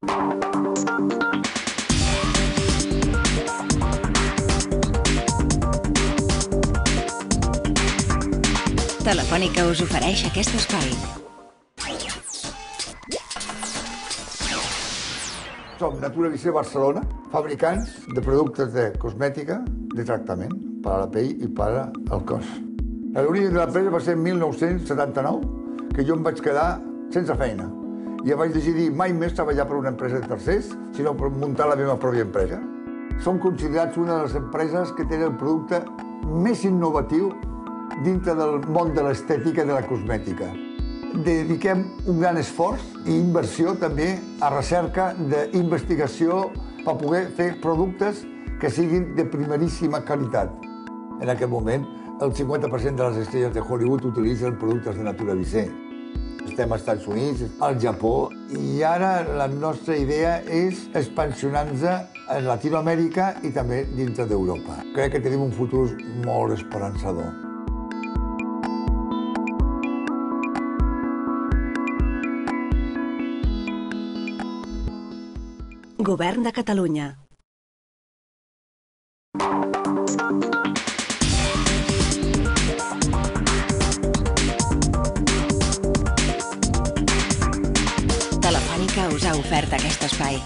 Telefònica us ofereix aquest espai. Som Natura Visé Barcelona, fabricants de productes de cosmètica, de tractament per a la pell i per al cos. L'origen de l'empresa va ser en 1979, que jo em vaig quedar sense feina. I vaig decidir mai més treballar per una empresa de tercers, sinó per muntar la meva pròpia empresa. Som considerats una de les empreses que tenen el producte més innovatiu dintre del món de l'estètica i de la cosmètica. Dediquem un gran esforç i inversió també a recerca d'investigació per poder fer productes que siguin de primeríssima qualitat. En aquest moment, el 50% de les estrelles de Hollywood utilitzen productes de Natura Visé. Estem als Estats Units, al Japó, i ara la nostra idea és expansionar-nos a Latinoamèrica i també dintre d'Europa. Crec que tenim un futur molt esperançador. Govern de Catalunya. Telefònica us ha ofert aquest espai.